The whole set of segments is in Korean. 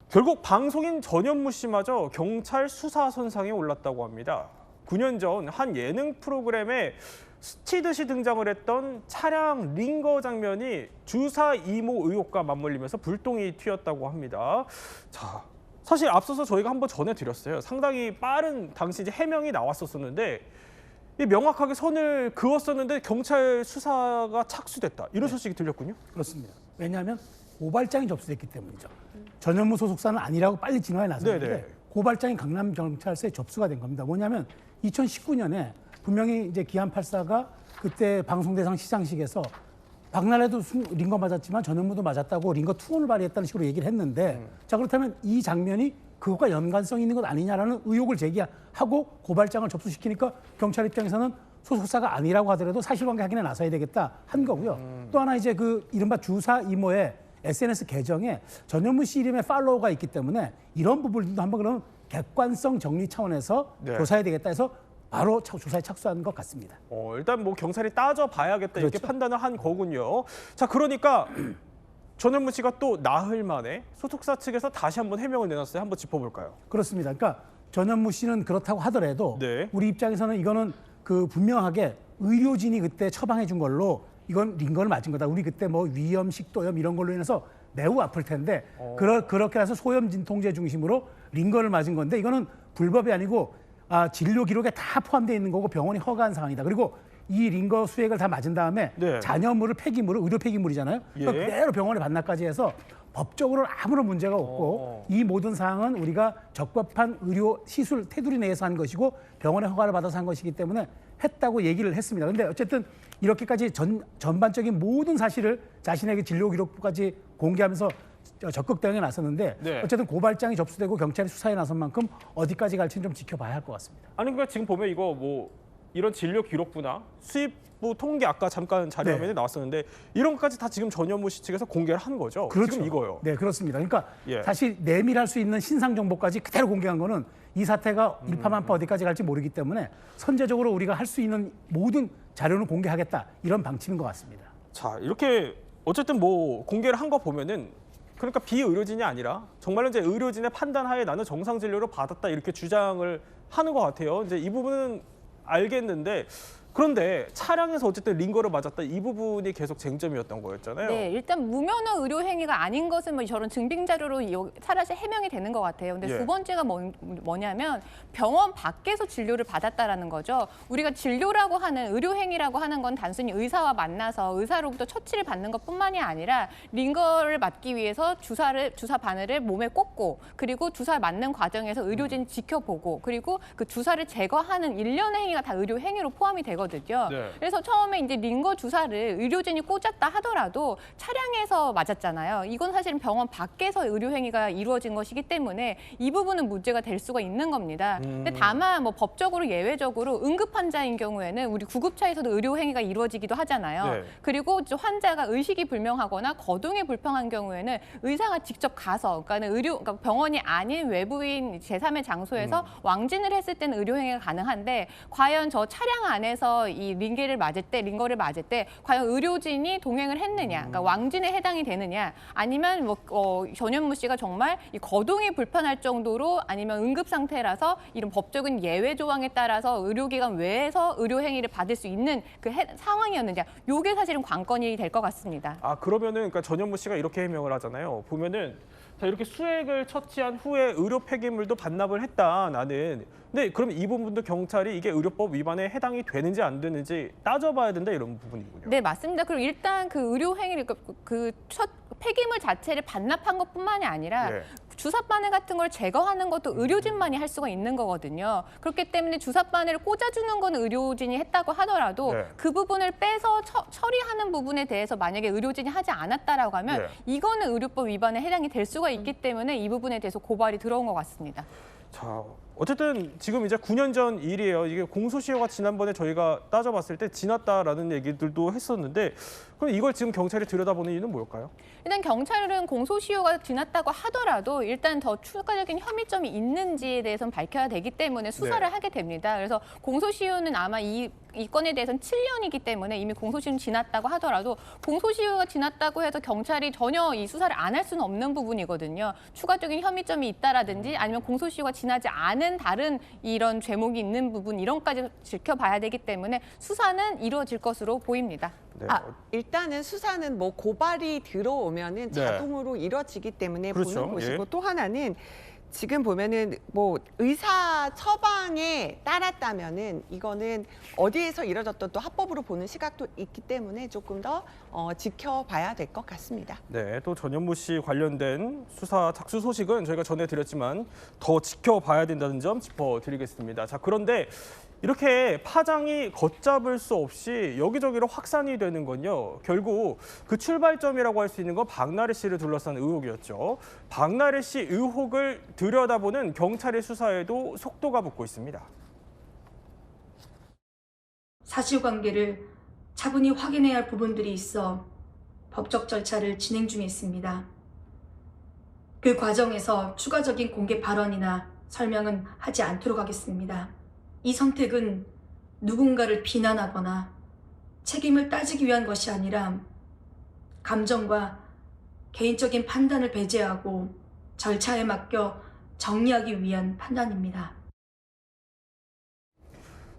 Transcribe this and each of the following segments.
결국 방송인 전현무 씨마저 경찰 수사 선상에 올랐다고 합니다. 9년 전 한 예능 프로그램에 스치듯이 등장을 했던 차량 링거 장면이 주사 이모 의혹과 맞물리면서 불똥이 튀었다고 합니다. 자, 사실 앞서서 저희가 한번 전해드렸어요. 상당히 빠른 당시 이제 해명이 나왔었는데 명확하게 선을 그었었는데 경찰 수사가 착수됐다. 이런 소식이 들렸군요. 그렇습니다. 왜냐하면 고발장이 접수됐기 때문이죠. 전현무 소속사는 아니라고 빨리 진화해 나섰는데 네네. 고발장이 강남경찰서에 접수가 된 겁니다. 뭐냐면 2019년에 분명히 이제 기안84가 그때 방송대상 시상식에서 박나래도 링거 맞았지만 전현무도 맞았다고 링거 투혼을 발휘했다는 식으로 얘기를 했는데 자 그렇다면 이 장면이 그것과 연관성이 있는 것 아니냐라는 의혹을 제기하고 고발장을 접수시키니까 경찰 입장에서는 소속사가 아니라고 하더라도 사실관계 확인에 나서야 되겠다 한 거고요. 또 하나 이제 그 이른바 주사 이모의 SNS 계정에 전현무 씨 이름의 팔로워가 있기 때문에 이런 부분도 한번 그럼 객관성 정리 차원에서 네. 조사해야 되겠다 해서 바로 조사에 착수한 것 같습니다. 일단 뭐 경찰이 따져봐야겠다 이렇게 그렇죠. 판단을 한 거군요. 자, 그러니까 전현무 씨가 또 나흘 만에 소속사 측에서 다시 한번 해명을 내놨어요. 한번 짚어볼까요? 그렇습니다. 그러니까 전현무 씨는 그렇다고 하더라도 네. 우리 입장에서는 이거는 그 분명하게 의료진이 그때 처방해 준 걸로 이건 링거를 맞은 거다. 우리 그때 뭐 위염, 식도염 이런 걸로 인해서 매우 아플 텐데 그렇게 해서 소염 진통제 중심으로 링거를 맞은 건데 이거는 불법이 아니고 진료 기록에 다 포함되어 있는 거고 병원이 허가한 상황이다. 그리고 이 링거 수액을 다 맞은 다음에 네. 잔여물을 폐기물을 의료 폐기물이잖아요. 그러니까 예. 그대로 병원에 반납까지 해서 법적으로는 아무런 문제가 없고 이 모든 사항은 우리가 적법한 의료 시술 테두리 내에서 한 것이고 병원의 허가를 받아서 한 것이기 때문에 했다고 얘기를 했습니다. 그런데 어쨌든 이렇게까지 전반적인 모든 사실을 자신에게 진료 기록부까지 공개하면서 적극 대응에 나섰는데 네. 어쨌든 고발장이 접수되고 경찰이 수사에 나선 만큼 어디까지 갈지는 좀 지켜봐야 할 것 같습니다. 아니 그러니까 지금 보면 이거 뭐 이런 진료 기록부나 수입부 통계 아까 잠깐 자료 화면에 네. 나왔었는데 이런 것까지 다 지금 전현무 씨 측에서 공개를 한 거죠. 그렇죠. 지금 이거요. 네, 그렇습니다. 그러니까 예. 사실 내밀할 수 있는 신상 정보까지 그대로 공개한 거는 이 사태가 일파만파 어디까지 갈지 모르기 때문에 선제적으로 우리가 할 수 있는 모든 자료는 공개하겠다 이런 방침인 것 같습니다. 자, 이렇게 어쨌든 뭐 공개를 한 거 보면은 그러니까 비의료진이 아니라 정말로 이제 의료진의 판단하에 나는 정상 진료를 받았다 이렇게 주장을 하는 것 같아요. 이제 이 부분은 알겠는데 그런데 차량에서 어쨌든 링거를 맞았다 이 부분이 계속 쟁점이었던 거였잖아요. 네, 일단 무면허 의료 행위가 아닌 것은 뭐 저런 증빙 자료로 차라리 해명이 되는 것 같아요. 근데 예. 두 번째가 뭐냐면 병원 밖에서 진료를 받았다라는 거죠. 우리가 진료라고 하는 의료 행위라고 하는 건 단순히 의사와 만나서 의사로부터 처치를 받는 것뿐만이 아니라 링거를 맞기 위해서 주사 바늘을 몸에 꽂고 그리고 주사 맞는 과정에서 의료진이 지켜보고 그리고 그 주사를 제거하는 일련의 행위가 다 의료 행위로 포함이 되거든요. 네. 그래서 처음에 이제 링거 주사를 의료진이 꽂았다 하더라도 차량에서 맞았잖아요. 이건 사실은 병원 밖에서 의료 행위가 이루어진 것이기 때문에 이 부분은 문제가 될 수가 있는 겁니다. 근데 다만 뭐 법적으로 예외적으로 응급 환자인 경우에는 우리 구급차에서도 의료 행위가 이루어지기도 하잖아요. 네. 그리고 환자가 의식이 불명하거나 거동이 불편한 경우에는 의사가 직접 가서 그러니까 병원이 아닌 외부인 제3의 장소에서 왕진을 했을 때는 의료 행위가 가능한데 과연 저 차량 안에서 이 링거를 맞을 때 과연 의료진이 동행을 했느냐, 그러니까 왕진에 해당이 되느냐, 아니면 뭐 전현무 씨가 정말 이 거동이 불편할 정도로 아니면 응급 상태라서 이런 법적인 예외 조항에 따라서 의료기관 외에서 의료 행위를 받을 수 있는 그 상황이었느냐, 이게 사실은 관건이 될 것 같습니다. 그러면은 그러니까 전현무 씨가 이렇게 해명을 하잖아요. 보면은 자, 이렇게 수액을 처치한 후에 의료 폐기물도 반납을 했다 나는. 근데 그럼 이 부분도 경찰이 이게 의료법 위반에 해당이 되는지 안 되는지 따져봐야 된다 이런 부분이군요. 네, 맞습니다. 그리고 일단 그 의료 행위를 폐기물 자체를 반납한 것뿐만이 아니라 예. 주사 바늘 같은 걸 제거하는 것도 의료진만이 할 수가 있는 거거든요. 그렇기 때문에 주사 바늘을 꽂아주는 건 의료진이 했다고 하더라도 네. 그 부분을 빼서 처리하는 부분에 대해서 만약에 의료진이 하지 않았다라고 하면 네. 이거는 의료법 위반에 해당이 될 수가 있기 때문에 이 부분에 대해서 고발이 들어온 것 같습니다. 자, 어쨌든 지금 이제 9년 전 일이에요. 이게 공소시효가 지난번에 저희가 따져봤을 때 지났다라는 얘기들도 했었는데 그럼 이걸 지금 경찰이 들여다보는 이유는 뭘까요? 일단 경찰은 공소시효가 지났다고 하더라도 일단 더 추가적인 혐의점이 있는지에 대해서는 밝혀야 되기 때문에 수사를 네. 하게 됩니다. 그래서 공소시효는 아마 이 건에 대해서는 7년이기 때문에 이미 공소시효는 지났다고 하더라도 공소시효가 지났다고 해서 경찰이 전혀 이 수사를 안 할 수는 없는 부분이거든요. 추가적인 혐의점이 있다라든지 아니면 공소시효가 지나지 않은 다른 이런 죄목이 있는 부분 이런까지 지켜봐야 되기 때문에 수사는 이루어질 것으로 보입니다. 네. 일단은 수사는 뭐 고발이 들어오면은 네. 자동으로 이뤄지기 때문에 그렇죠. 보는 것이고 예. 또 하나는 지금 보면은 뭐 의사 처방에 따랐다면은 이거는 어디에서 이뤄졌던 또 합법으로 보는 시각도 있기 때문에 조금 더 지켜봐야 될 것 같습니다. 네, 또 전현무 씨 관련된 수사 착수 소식은 저희가 전해드렸지만 더 지켜봐야 된다는 점 짚어드리겠습니다. 자, 그런데 이렇게 파장이 걷잡을 수 없이 여기저기로 확산이 되는 건요. 결국 그 출발점이라고 할 수 있는 건 박나래 씨를 둘러싼 의혹이었죠. 박나래 씨 의혹을 들여다보는 경찰의 수사에도 속도가 붙고 있습니다. 사실관계를 차분히 확인해야 할 부분들이 있어 법적 절차를 진행 중에 있습니다. 그 과정에서 추가적인 공개 발언이나 설명은 하지 않도록 하겠습니다. 이 선택은 누군가를 비난하거나 책임을 따지기 위한 것이 아니라 감정과 개인적인 판단을 배제하고 절차에 맡겨 정리하기 위한 판단입니다.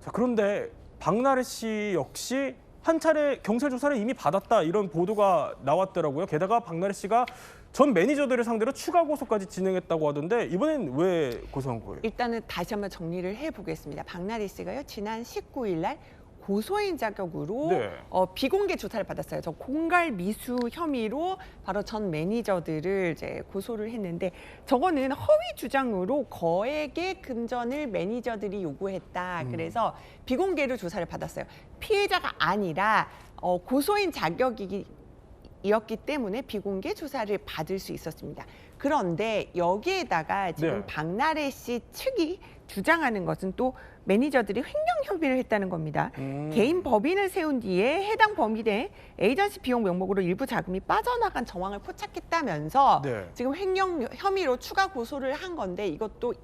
자, 그런데 박나래 씨 역시 한 차례 경찰 조사를 이미 받았다 이런 보도가 나왔더라고요. 게다가 박나래 씨가 전 매니저들을 상대로 추가 고소까지 진행했다고 하던데 이번엔 왜 고소한 거예요? 일단은 다시 한번 정리를 해보겠습니다. 박나래 씨가요 지난 19일 날 고소인 자격으로 네. 비공개 조사를 받았어요. 저 공갈 미수 혐의로 바로 전 매니저들을 이제 고소를 했는데 저거는 허위 주장으로 거액의 금전을 매니저들이 요구했다. 그래서 비공개로 조사를 받았어요. 피해자가 아니라 고소인 자격이었기 때문에 비공개 조사를 받을 수 있었습니다. 그런데 여기에다가 지금 네. 박나래 씨 측이 주장하는 것은 또 매니저들이 횡령 혐의를 했다는 겁니다. 개인 법인을 세운 뒤에 해당 범인의 에이전시 비용 명목으로 일부 자금이 빠져나간 정황을 포착했다면서 네. 지금 횡령 혐의로 추가 고소를 한 건데 이것도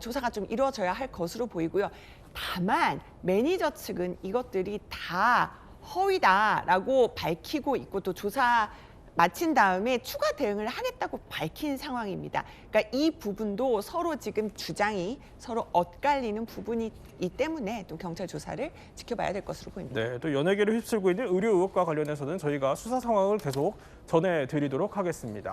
조사가 좀 이루어져야 할 것으로 보이고요. 다만 매니저 측은 이것들이 다 허위다라고 밝히고 있고 또 조사 마친 다음에 추가 대응을 하겠다고 밝힌 상황입니다. 그러니까 이 부분도 서로 지금 주장이 서로 엇갈리는 부분이기 때문에 또 경찰 조사를 지켜봐야 될 것으로 보입니다. 네, 또 연예계를 휩쓸고 있는 의료 의혹과 관련해서는 저희가 수사 상황을 계속 전해드리도록 하겠습니다.